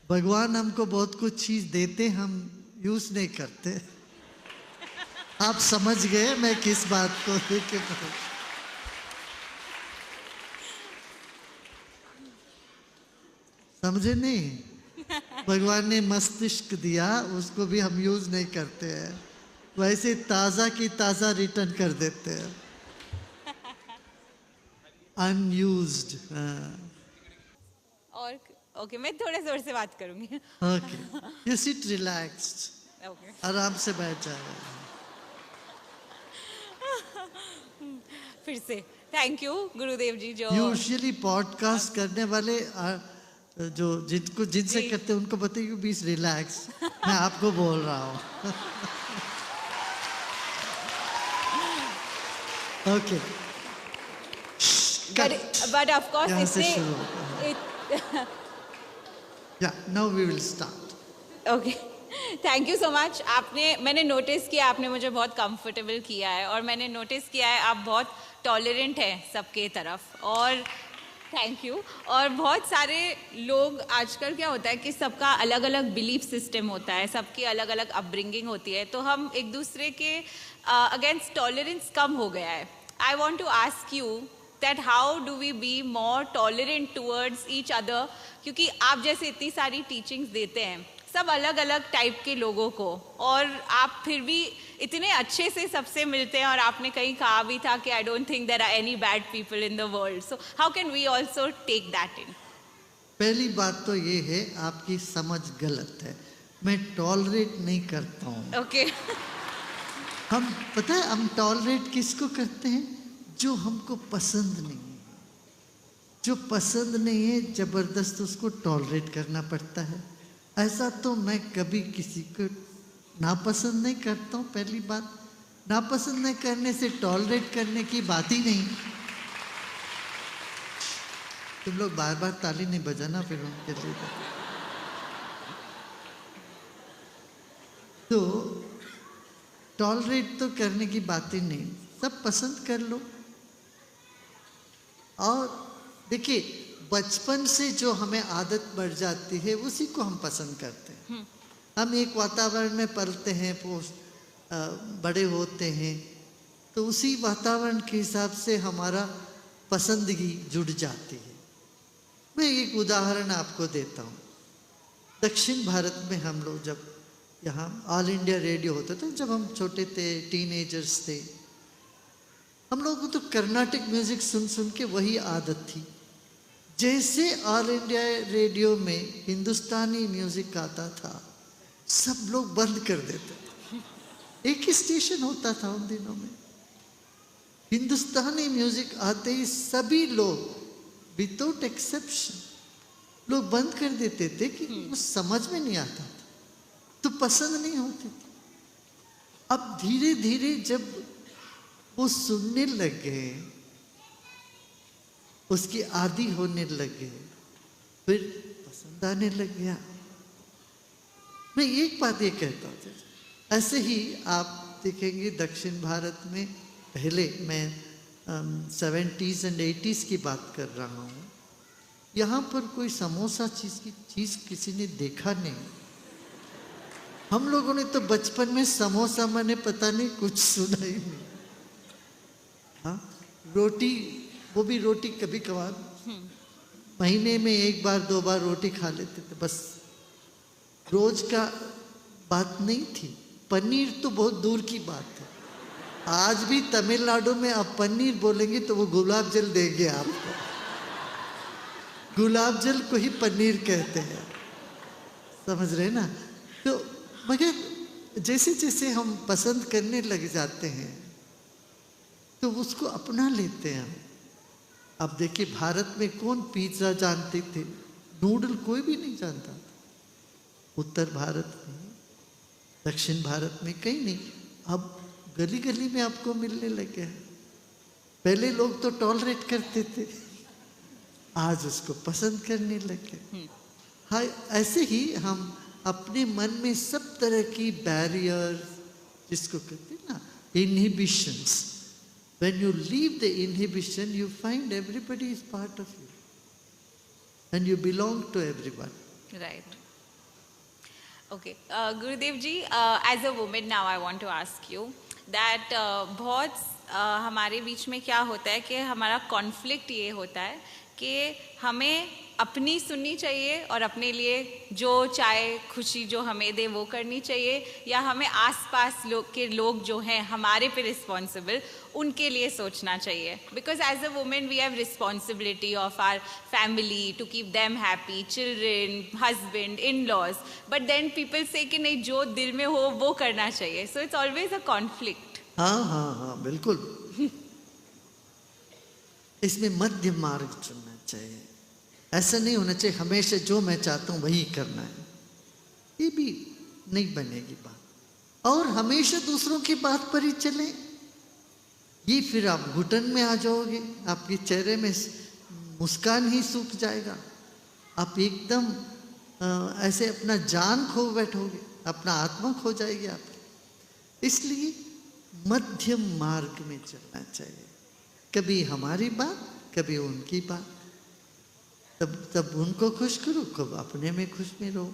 भगवान हमको बहुत कुछ चीज देते, हम यूज नहीं करते। आप समझ गए मैं किस बात को लेके बोल। समझे नहीं? भगवान ने मस्तिष्क दिया, उसको भी हम यूज नहीं करते हैं, वैसे ताजा की ताजा रिटर्न कर देते हैं, अनयूज्ड। और ओके, मैं थोड़े जोर से बात करूंगी। Okay, you sit relaxed, okay, आराम से बैठ जाए। फिर से थैंक यू गुरुदेव जी। जो यूजुअली पॉडकास्ट करने वाले जो जिनसे जी। करते हैं उनको बताइए बीस रिलैक्स, मैं आपको बोल रहा हूँ। ओके, बट ऑफ कोर्स यहाँ से इससे शुरू होता है। या now we will start. Okay, thank you so much. मैंने नोटिस किया, आपने मुझे बहुत कंफर्टेबल किया है, और मैंने नोटिस किया है आप बहुत टॉलरेंट हैं सबके तरफ, और थैंक यू। और बहुत सारे लोग आजकल क्या होता है कि सबका अलग अलग बिलीफ सिस्टम होता है, सबकी अलग अलग अपब्रिंगिंग होती है, तो हम एक दूसरे के अगेंस्ट टॉलरेंस कम हो गया है। I want to ask you that how do we be more tolerant towards each other, क्योंकि आप जैसे इतनी सारी टीचिंग्स देते हैं सब अलग अलग टाइप के लोगों को, और आप फिर भी इतने अच्छे से सबसे मिलते हैं, और आपने कहीं कहा भी था कि I don't think there are any bad people in the world, so how can we also take that in? पहली बात तो ये है आपकी समझ गलत है, मैं टॉलरेट नहीं करता हूँ। ओके, हम पता है हम टॉलरेट किसको करते हैं? जो हमको पसंद नहीं है। जो पसंद नहीं है जबरदस्त उसको टॉलरेट करना पड़ता है। ऐसा तो मैं कभी किसी को नापसंद नहीं करता हूँ। पहली बात, नापसंद नहीं करने से टॉलरेट करने की बात ही नहीं। तुम लोग बार बार ताली नहीं बजाना फिर उनके लिए। तो टॉलरेट तो करने की बात ही नहीं, सब पसंद कर लो। और देखिए, बचपन से जो हमें आदत बढ़ जाती है उसी को हम पसंद करते हैं। हम एक वातावरण में पलते हैं, बड़े होते हैं, तो उसी वातावरण के हिसाब से हमारा पसंदगी जुड़ जाती है। मैं एक उदाहरण आपको देता हूँ। दक्षिण भारत में हम लोग जब यहाँ ऑल इंडिया रेडियो होता था, जब हम छोटे थे, टीनेजर्स थे, हम लोगों को तो कर्नाटिक म्यूजिक सुन सुन के वही आदत थी। जैसे ऑल इंडिया रेडियो में हिंदुस्तानी म्यूजिक आता था सब लोग बंद कर देते थे। एक ही स्टेशन होता था उन दिनों में। हिंदुस्तानी म्यूजिक आते ही सभी लोग विदाउट एक्सेप्शन लोग बंद कर देते थे कि वो समझ में नहीं आता था, तो पसंद नहीं होती थी। अब धीरे धीरे जब वो सुनने लग गए, उसकी आदी होने लगे, फिर पसंद आने लग गया। मैं एक बात ये कहता हूँ, ऐसे ही आप देखेंगे दक्षिण भारत में, पहले मैं 70s and 80s की बात कर रहा हूँ, यहाँ पर कोई समोसा चीज किसी ने देखा नहीं। हम लोगों ने तो बचपन में समोसा मैंने पता नहीं कुछ सुना ही नहीं। हाँ, रोटी, वो भी रोटी कभी कभार, महीने में एक बार दो बार रोटी खा लेते थे बस, रोज का बात नहीं थी। पनीर तो बहुत दूर की बात है। आज भी तमिलनाडु में आप पनीर बोलेंगे तो वो गुलाब जल देंगे आपको। गुलाब जल को ही पनीर कहते हैं, समझ रहे ना? तो मगर जैसे जैसे हम पसंद करने लग जाते हैं तो उसको अपना लेते हैं हम। अब देखिए, भारत में कौन पिज्जा जानते थे? नूडल कोई भी नहीं जानता था। उत्तर भारत में, दक्षिण भारत में कहीं नहीं। अब गली गली में आपको मिलने लगे हैं। पहले लोग तो टॉलरेट करते थे, आज उसको पसंद करने लगे। हाँ, ऐसे ही हम अपने मन में सब तरह की बैरियर, जिसको कहते हैं ना inhibitions, when you leave the inhibition you find everybody is part of you and you belong to everyone. Right. Okay, Gurudev ji, as a woman now I want to ask you that बहुत हमारे बीच में क्या होता है कि हमारा conflict ये होता है कि हमें अपनी सुननी चाहिए और अपने लिए जो चाहे खुशी जो हमें दे वो करनी चाहिए, या हमें आसपास के लोग जो हैं हमारे पे रिस्पॉन्सिबल उनके लिए सोचना चाहिए. Because as a women we have responsibility of our family to keep them happy, children, husband, in laws, but then people say कि नहीं जो दिल में हो वो करना चाहिए. So it's always a conflict. हाँ हाँ हाँ बिल्कुल. इसमें मध्य मार्ग चुनना चाहिए. ऐसा नहीं होना चाहिए हमेशा जो मैं चाहता हूँ वही करना है. ये भी नहीं बनेगी बात. और हमेशा दूसरों की बात पर ही चलें, ये फिर आप घुटन में आ जाओगे, आपके चेहरे में मुस्कान ही सूख जाएगा, आप एकदम ऐसे अपना जान खो बैठोगे, अपना आत्मा खो जाएगी आपकी. इसलिए मध्यम मार्ग में चलना चाहिए. कभी हमारी बात, कभी उनकी बात. तब उनको खुश करो, कब अपने में खुश में रहो.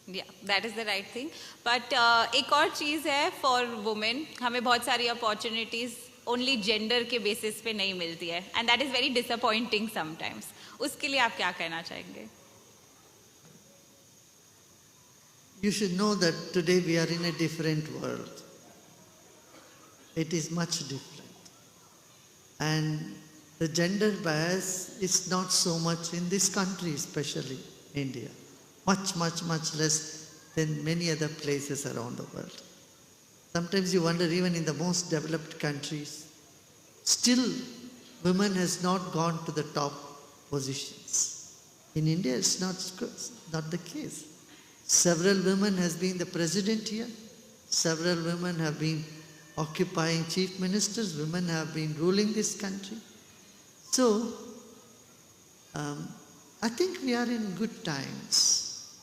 Yeah, that is the right thing. But एक और चीज़ है फॉर वुमेन, हमें बहुत सारी अपॉर्चुनिटीज ओनली जेंडर के बेसिस पे नहीं मिलती है, and that is very disappointing sometimes. उसके लिए आप क्या कहना चाहेंगे? You should know that today we are in a different world. It is much different. And the gender bias is not so much in this country, especially India. Much, much, much less than many other places around the world. Sometimes you wonder, even in the most developed countries, still women has not gone to the top positions. In India, it's not the case. Several women has been the president here. Several women have been occupying chief ministers. Women have been ruling this country. So, I think we are in good times,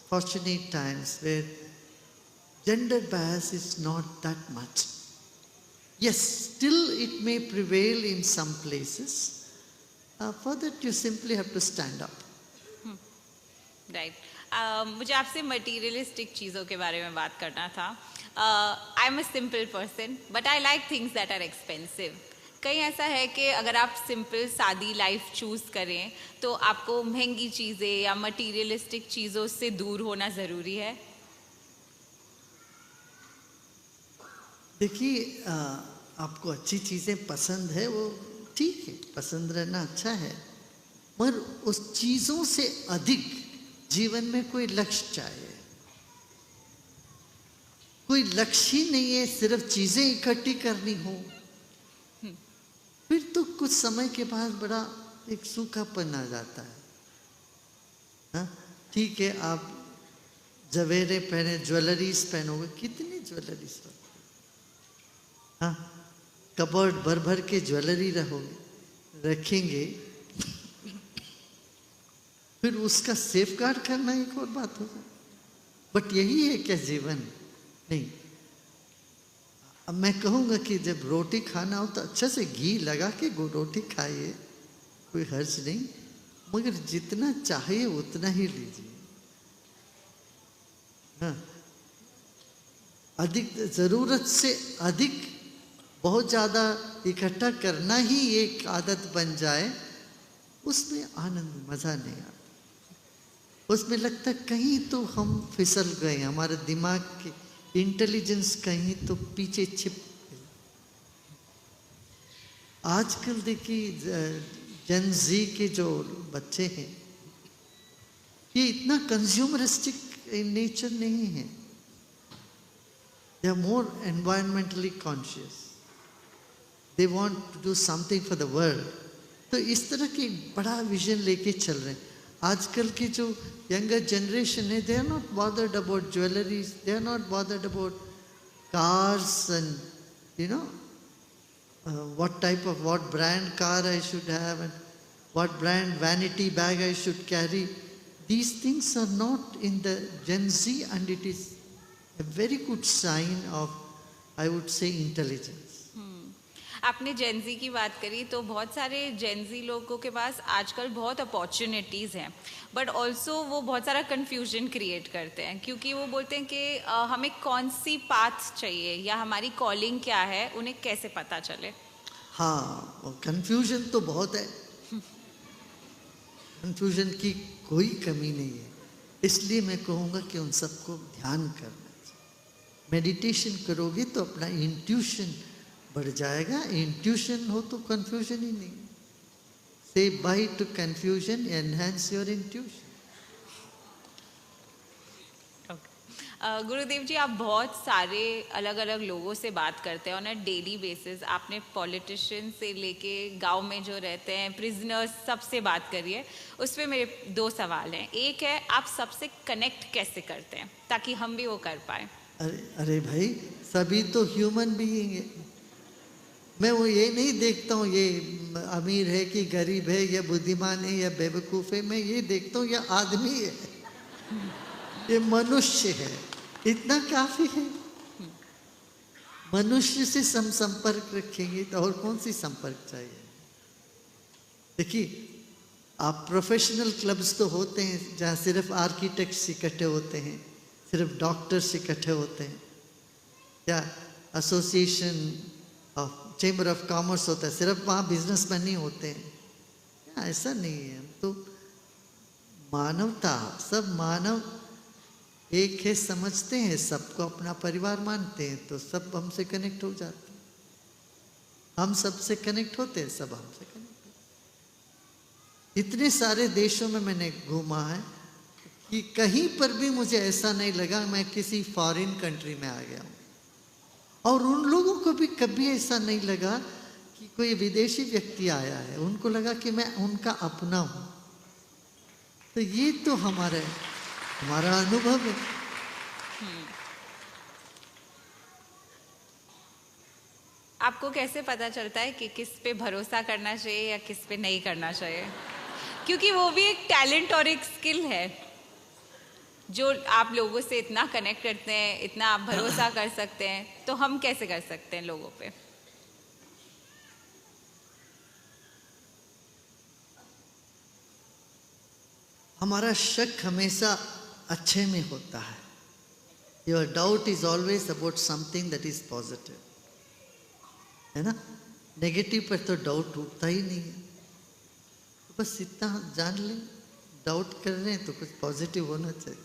fortunate times, where gender bias is not that much. Yes, still it may prevail in some places. For that you simply have to stand up. Right. मुझे आपसे materialistic चीज़ों के बारे में बात करना था. I am a simple person but I like things that are expensive. कहीं ऐसा है कि अगर आप सिंपल सादी लाइफ चूज़ करें तो आपको महंगी चीज़ें या मटीरियलिस्टिक चीज़ों से दूर होना ज़रूरी है? देखिए, आपको अच्छी चीज़ें पसंद है वो ठीक है, पसंद रहना अच्छा है, मगर उस चीज़ों से अधिक जीवन में कोई लक्ष्य चाहिए. कोई लक्ष्य ही नहीं है, सिर्फ चीज़ें इकट्ठी करनी हो, फिर तो कुछ समय के बाद बड़ा एक सूखापन आ जाता है. हाँ ठीक है, आप जवेरे पहने, ज्वेलरीज पहनोगे, कितनी ज्वेलरीज हो, हाँ कबर्ड भर भर के ज्वेलरी रखेंगे, फिर उसका सेफ गार्ड करना एक और बात होगा. बट यही है क्या जीवन? नहीं. अब मैं कहूँगा कि जब रोटी खाना हो तो अच्छा से घी लगा के रोटी खाइए, कोई हर्ज नहीं, मगर जितना चाहिए उतना ही लीजिए. हाँ, अधिक ज़रूरत से अधिक बहुत ज़्यादा इकट्ठा करना ही एक आदत बन जाए, उसमें आनंद मज़ा नहीं आता. उसमें लगता कहीं तो हम फिसल गए, हमारे दिमाग की इंटेलिजेंस कहीं तो पीछे छिप गई. आजकल देखिए जेन ज़ी के जो बच्चे हैं, ये इतना कंज्यूमरिस्टिक इन नेचर नहीं है. They are more environmentally conscious. They want to do something for the world. तो इस तरह की बड़ा विजन लेके चल रहे हैं. आजकल की जो यंगर जनरेशन है, they are not bothered about jewelleries, they are not bothered about cars and you know what type of, what brand car I should have and what brand vanity bag I should carry. These things are not in the Gen Z, and it is a very good sign of, I would say, intelligence. आपने Gen Z की बात करी, तो बहुत सारे Gen Z लोगों के पास आजकल बहुत अपॉर्चुनिटीज़ हैं, बट ऑल्सो वो बहुत सारा कन्फ्यूजन क्रिएट करते हैं, क्योंकि वो बोलते हैं कि हमें कौन सी पाथ चाहिए या हमारी कॉलिंग क्या है, उन्हें कैसे पता चले। हाँ, कंफ्यूजन तो बहुत है, कंफ्यूजन की कोई कमी नहीं है। इसलिए मैं कहूँगा कि उन सबको ध्यान करना चाहिए। मेडिटेशन करोगे तो अपना इंट्यूशन बढ़ जाएगा, इंट्यूशन हो तो कंफ्यूजन ही नहीं। से by two confusion enhance your intuition. गुरुदेव जी, आप बहुत सारे अलग अलग लोगों से बात करते हैं ऑन अ डेली बेसिस। आपने पॉलिटिशियन से लेके गांव में जो रहते हैं, प्रिजनर्स, सबसे बात करी है। उस पर मेरे 2 सवाल हैं। एक है, आप सबसे कनेक्ट कैसे करते हैं ताकि हम भी वो कर पाए? अरे भाई, सभी तो ह्यूमन बीइंग है। मैं वो ये नहीं देखता हूँ ये अमीर है कि गरीब है, या बुद्धिमान है या बेवकूफ़ है। मैं ये देखता हूँ ये आदमी है, ये मनुष्य है, इतना काफी है। मनुष्य से हम संपर्क रखेंगे तो और कौन सी संपर्क चाहिए। देखिए, आप प्रोफेशनल क्लब्स तो होते हैं जहाँ सिर्फ आर्किटेक्ट्स इकट्ठे होते हैं, सिर्फ डॉक्टर्स इकट्ठे होते हैं, या association of chamber of commerce होता है, सिर्फ वहाँ बिजनेसमैन ही होते हैं। या ऐसा नहीं है। हम तो मानवता, सब मानव एक है समझते हैं, सबको अपना परिवार मानते हैं, तो सब हमसे कनेक्ट हो जाते हैं। हम सबसे कनेक्ट होते हैं, सब हमसे कनेक्ट होते हैं। इतने सारे देशों में मैंने घूमा है कि कहीं पर भी मुझे ऐसा नहीं लगा मैं किसी फॉरेन कंट्री में आ गया हूँ, और उन लोगों को भी कभी ऐसा नहीं लगा कि कोई विदेशी व्यक्ति आया है। उनको लगा कि मैं उनका अपना हूँ। तो ये तो हमारा अनुभव है। आपको कैसे पता चलता है कि किस पे भरोसा करना चाहिए या किस पे नहीं करना चाहिए? क्योंकि वो भी एक टैलेंट और एक स्किल है जो आप लोगों से इतना कनेक्ट करते हैं, इतना आप भरोसा कर सकते हैं, तो हम कैसे कर सकते हैं लोगों पे? हमारा शक हमेशा अच्छे में होता है। Your doubt is always about something that is positive, है ना। नेगेटिव पर तो डाउट उठता ही नहीं है। तो बस इतना जान लें, डाउट कर रहे हैं तो कुछ पॉजिटिव होना चाहिए।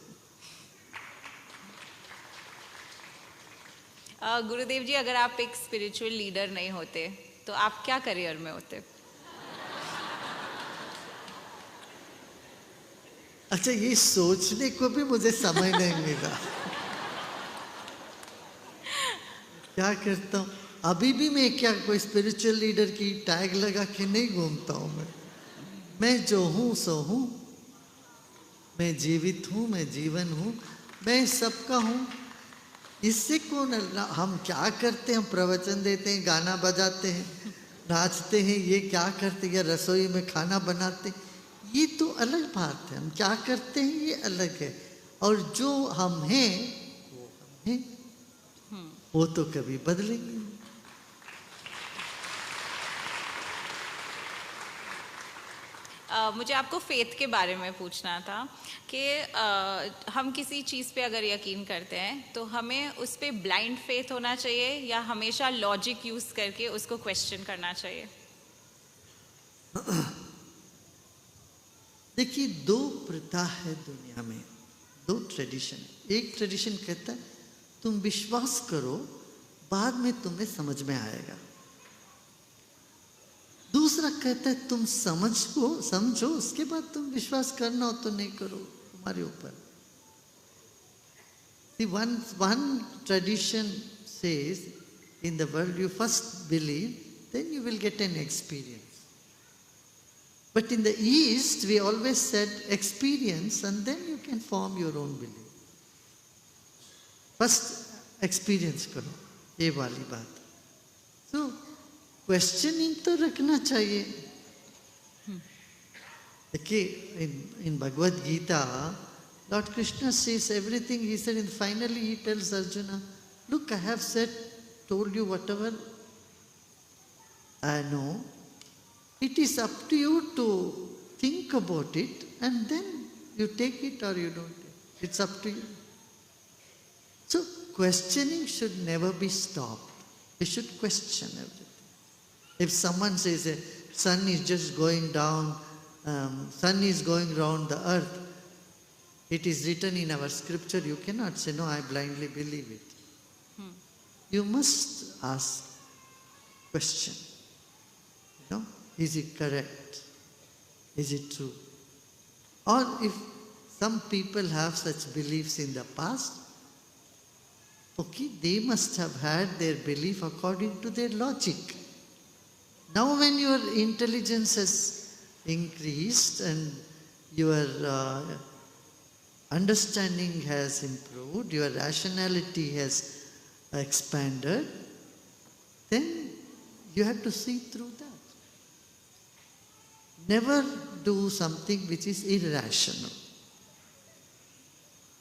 गुरुदेव जी, अगर आप एक स्पिरिचुअल लीडर नहीं होते तो आप क्या करियर में होते? अच्छा, ये सोचने को भी मुझे समय नहीं मिला। क्या करता हूँ अभी भी मैं, क्या कोई स्पिरिचुअल लीडर की टैग लगा के नहीं घूमता हूँ। मैं जो हूँ सो हूँ, मैं जीवित हूँ, मैं जीवन हूँ, मैं सबका हूँ। इससे कौन, हम क्या करते हैं, हम प्रवचन देते हैं, गाना बजाते हैं, नाचते हैं, ये क्या करते हैं, या रसोई में खाना बनाते हैं, ये तो अलग बात है। हम क्या करते हैं ये अलग है, और जो हम हैं वो हम हैं, वो तो कभी बदलेंगे। मुझे आपको फेथ के बारे में पूछना था कि हम किसी चीज़ पे अगर यकीन करते हैं तो हमें उस पे ब्लाइंड फेथ होना चाहिए या हमेशा लॉजिक यूज़ करके उसको क्वेश्चन करना चाहिए? देखिए, 2 प्रथा है दुनिया में, 2 ट्रेडिशन। एक ट्रेडिशन कहता है तुम विश्वास करो, बाद में तुम्हें समझ में आएगा। दूसरा कहता है तुम समझो, उसके बाद तुम विश्वास करना हो तो नहीं करो, तुम्हारे ऊपर। See, one tradition says in the world you first believe, then you will get an experience. But in the East, we always said experience and then you can form your own belief. First experience करो, ये वाली बात। So, questioning तो रखना चाहिए। देखिए, in Bhagavad Gita, Lord Krishna says everything. He said, and finally he tells Arjuna, look, I have told you whatever I know. It is up to you to think about it and then you take it or you don't take it. It's up to you. So questioning should never be stopped. We should question everything. If someone says a sun is just going down, sun is going round the earth, it is written in our scripture, you cannot say, no, I blindly believe it. You must ask, question. You know, is it correct? Is it true? Or if some people have such beliefs in the past, okay, they must have had their belief according to their logic. Now when your intelligence has increased and your understanding has improved, your rationality has expanded, then you have to see through that. Never do something which is irrational.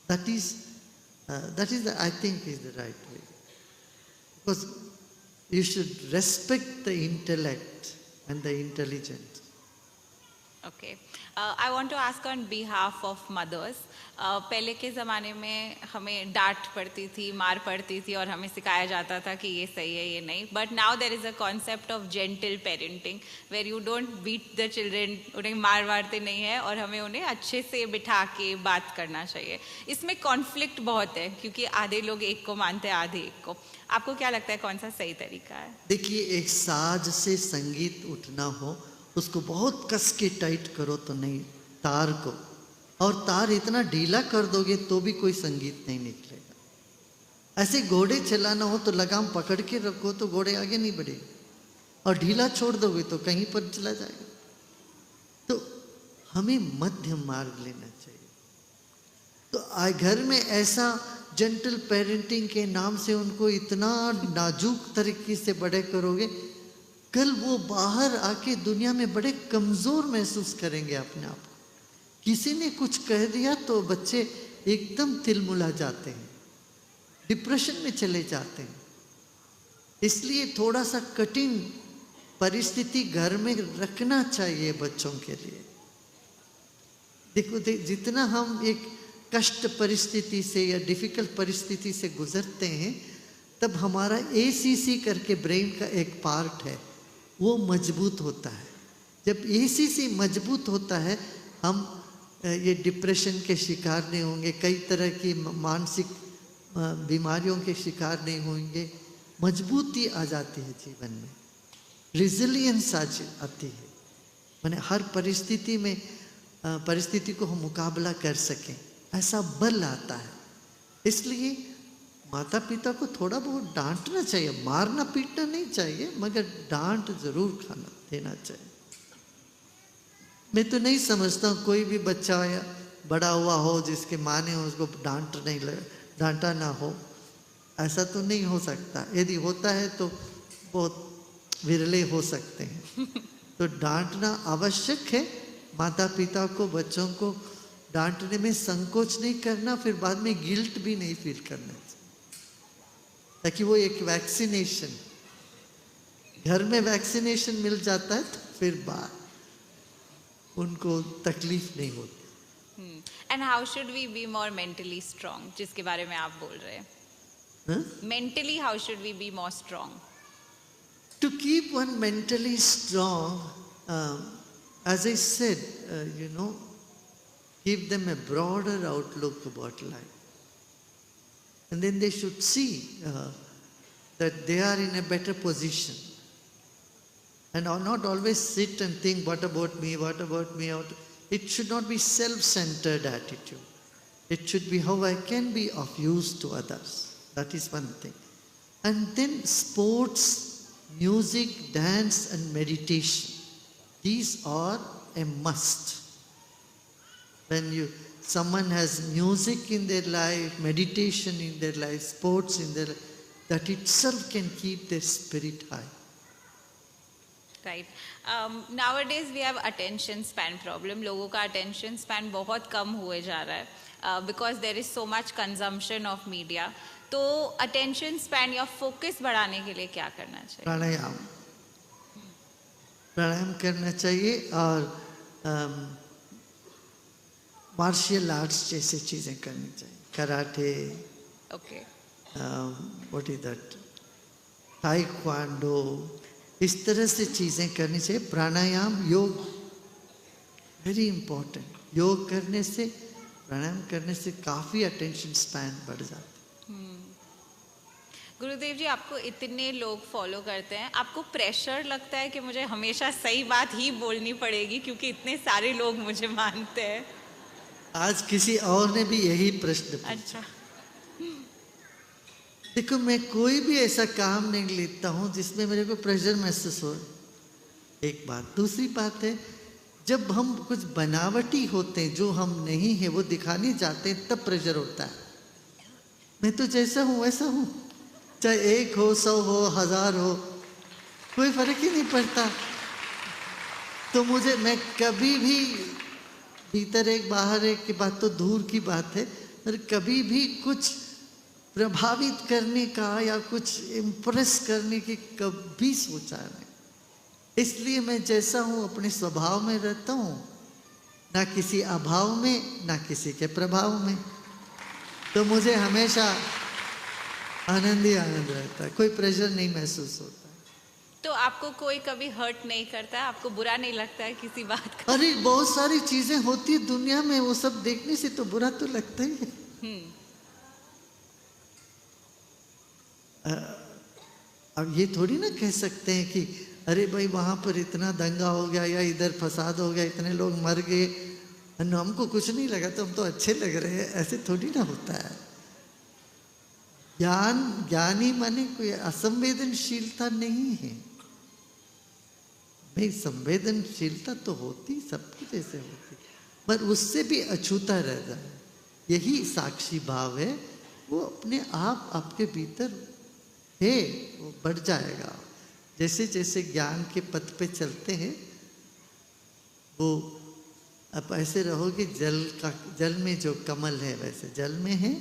That is, I think, is the right way. Because you should respect the intellect and the intelligence. Okay. I want to ask on behalf of mothers. पहले के ज़माने में हमें डांट पड़ती थी, मार पड़ती थी और हमें सिखाया जाता था कि ये सही है, ये नहीं. But now there is a concept of gentle parenting where you don't beat the children, उन्हें मारते नहीं है और हमें उन्हें अच्छे से बिठा के बात करना चाहिए. इसमें conflict बहुत है क्योंकि आधे लोग एक को मानते हैं, आधे एक को. आपको क्या लगता है कौन सा सही तरीका है? देखिए, एक साज से संगीत उठना हो, उसको बहुत कस के टाइट करो तो नहीं, तार को, और तार इतना ढीला कर दोगे तो भी कोई संगीत नहीं निकलेगा. ऐसे घोड़े चलाना हो तो लगाम पकड़ के रखो तो घोड़े आगे नहीं बढ़ेगा, और ढीला छोड़ दोगे तो कहीं पर चला जाएगा. तो हमें मध्य मार्ग लेना चाहिए. तो घर में ऐसा जेंटल पेरेंटिंग के नाम से उनको इतना नाजुक तरीके से बड़े करोगे, कल वो बाहर आके दुनिया में बड़े कमजोर महसूस करेंगे अपने आप को. किसी ने कुछ कह दिया तो बच्चे एकदम तिलमुला जाते हैं, डिप्रेशन में चले जाते हैं. इसलिए थोड़ा सा कठिन परिस्थिति घर में रखना चाहिए बच्चों के लिए. देखो, जितना हम एक कष्ट परिस्थिति से या डिफिकल्ट परिस्थिति से गुजरते हैं, तब हमारा ACC करके ब्रेन का एक पार्ट है, वो मजबूत होता है. जब ACC मजबूत होता है, हम ये डिप्रेशन के शिकार नहीं होंगे, कई तरह की मानसिक बीमारियों के शिकार नहीं होंगे. मजबूती आ जाती है जीवन में, रिजिलियंस आती है, माने हर परिस्थिति में परिस्थिति को हम मुकाबला कर सकें, ऐसा बल आता है. इसलिए माता पिता को थोड़ा बहुत डांटना चाहिए, मारना पीटना नहीं चाहिए, मगर डांट जरूर देना चाहिए. मैं तो नहीं समझता कोई भी बच्चा या बड़ा हुआ हो जिसके माँ ने उसको डांटा ना हो. ऐसा तो नहीं हो सकता. यदि होता है तो बहुत विरले हो सकते हैं. तो डांटना आवश्यक है. माता पिता को बच्चों को डांटने में संकोच नहीं करना, फिर बाद में गिल्ट भी नहीं फील करना चाहिए. ताकि वो एक वैक्सीनेशन, घर में वैक्सीनेशन मिल जाता है तो फिर बात उनको तकलीफ नहीं होती. And how should we be more mentally strong, जिसके बारे में आप बोल रहे हैं? Mentally how should we be more strong? To keep one mentally strong, as I said, give them a broader outlook about life. And then they should see that they are in a better position. And not always sit and think, what about me, what about me? It should not be self-centered attitude. It should be how I can be of use to others. That is one thing. And then sports, music, dance and meditation. These are a must. When someone has music in their life, meditation in their life, sports in their life, that itself can keep their spirit high. Right. Nowadays we have attention span problem. लोगों का attention span बहुत कम हुए जा रहा है because there is so much consumption of media. तो attention span या focus बढ़ाने के लिए क्या करना चाहिए? प्राणायाम. प्राणायाम करना चाहिए और मार्शल आर्ट्स जैसे चीज़ें करनी चाहिए, karate, okay, what is that, taekwondo, इस तरह से चीज़ें करनी चाहिए। प्राणायाम, योग वेरी इंपॉर्टेंट। योग करने से, प्राणायाम करने से काफ़ी अटेंशन स्पैन बढ़ जाता है। गुरुदेव जी, आपको इतने लोग फॉलो करते हैं, आपको प्रेशर लगता है कि मुझे हमेशा सही बात ही बोलनी पड़ेगी क्योंकि इतने सारे लोग मुझे मानते हैं? आज किसी और ने भी यही प्रश्न पूछा। अच्छा, देखो, मैं कोई भी ऐसा काम नहीं लेता हूँ जिसमें मेरे को प्रेशर महसूस हो, एक बात। दूसरी बात है, जब हम कुछ बनावटी होते हैं, जो हम नहीं है वो दिखाने जाते हैं, तब प्रेशर होता है। मैं तो जैसा हूँ वैसा हूँ, चाहे 1 हो, 100 हो, 1000 हो, कोई फर्क ही नहीं पड़ता। तो मैं कभी भी भीतर एक बाहर एक की बात तो दूर की बात है, पर कभी भी कुछ प्रभावित करने का या कुछ इम्प्रेस करने की कभी सोचा नहीं। इसलिए मैं जैसा हूँ अपने स्वभाव में रहता हूँ, ना किसी अभाव में ना किसी के प्रभाव में। तो मुझे हमेशा आनंद ही आनंद रहता है, कोई प्रेशर नहीं महसूस होता। तो आपको कोई कभी हर्ट नहीं करता है? आपको बुरा नहीं लगता है किसी बात का? अरे बहुत सारी चीजें होती है दुनिया में, वो सब देखने से तो बुरा तो लगता ही है। अब ये थोड़ी ना कह सकते हैं कि अरे भाई वहां पर इतना दंगा हो गया या इधर फसाद हो गया, इतने लोग मर गए, हमको कुछ नहीं लगा तो हम तो अच्छे लग रहे हैं, ऐसे थोड़ी ना होता है। ज्ञानी माने कोई असंवेदनशीलता नहीं है। भाई संवेदनशीलता तो होती सबकी जैसे होती, पर उससे भी अछूता रह जाए, यही साक्षी भाव है। वो अपने आप आपके भीतर है, वो बढ़ जाएगा। जैसे जैसे ज्ञान के पथ पे चलते हैं, वो अब ऐसे रहोगे, जल में जो कमल है वैसे जल में है,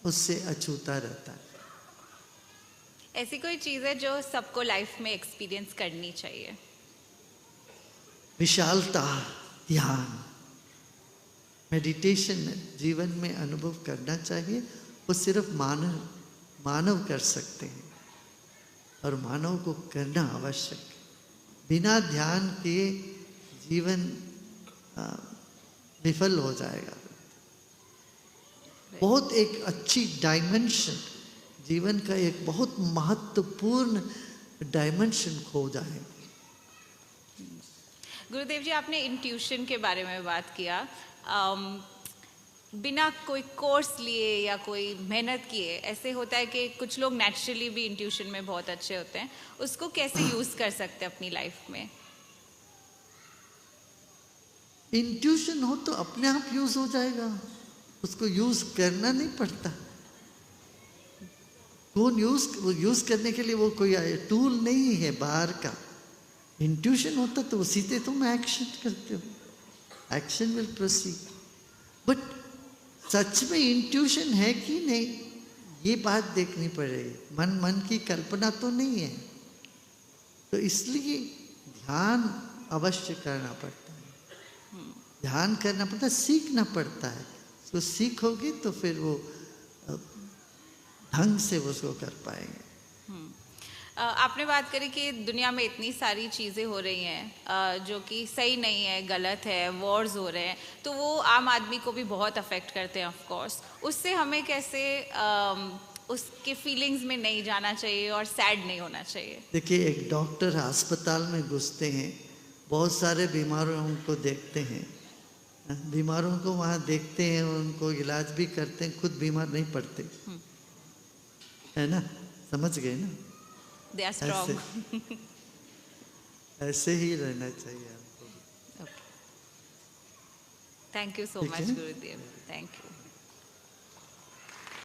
उससे अछूता रहता है। ऐसी कोई चीज़ है जो सबको लाइफ में एक्सपीरियंस करनी चाहिए? विशालता, ध्यान, मेडिटेशन जीवन में अनुभव करना चाहिए। वो सिर्फ मानव कर सकते हैं और मानव को करना आवश्यक है। बिना ध्यान के जीवन विफल हो जाएगा। बहुत एक अच्छी डायमेंशन, जीवन का एक बहुत महत्वपूर्ण डायमेंशन खो जाएगी। गुरुदेव जी, आपने इंट्यूशन के बारे में बात किया। बिना कोई कोर्स लिए या कोई मेहनत किए, ऐसे होता है कि कुछ लोग नेचुरली भी इंट्यूशन में बहुत अच्छे होते हैं, उसको कैसे यूज कर सकते हैं अपनी लाइफ में? इंट्यूशन हो तो अपने आप यूज हो जाएगा, उसको यूज करना नहीं पड़ता। यूज करने के लिए वो कोई टूल नहीं है बाहर का। इंट्यूशन होता तो सीधे तुम एक्शन करते हो, एक्शन विल प्रोसीड। बट सच में इंट्यूशन है कि नहीं, ये बात देखनी पड़ेगी। मन की कल्पना तो नहीं है। तो इसलिए ध्यान अवश्य करना पड़ता है, ध्यान करना पड़ता है, सीखना पड़ता है। तो सीखोगे तो फिर वो ढंग से उसको कर पाएंगे। आपने बात करी कि दुनिया में इतनी सारी चीज़ें हो रही हैं जो कि सही नहीं है, गलत है, वॉर्स हो रहे हैं, तो वो आम आदमी को भी बहुत अफेक्ट करते हैं ऑफ कोर्स। उससे हमें कैसे उसके फीलिंग्स में नहीं जाना चाहिए और सैड नहीं होना चाहिए? देखिए, एक डॉक्टर अस्पताल में घुसते हैं, बहुत सारे बीमारों को देखते हैं, बीमारों को वहाँ देखते हैं, उनको इलाज भी करते हैं, खुद बीमार नहीं पड़ते, है ना? समझ गए ना? They are strong. ऐसे ही रहना चाहिए हमको। Thank you so much, Gurudev. Thank you.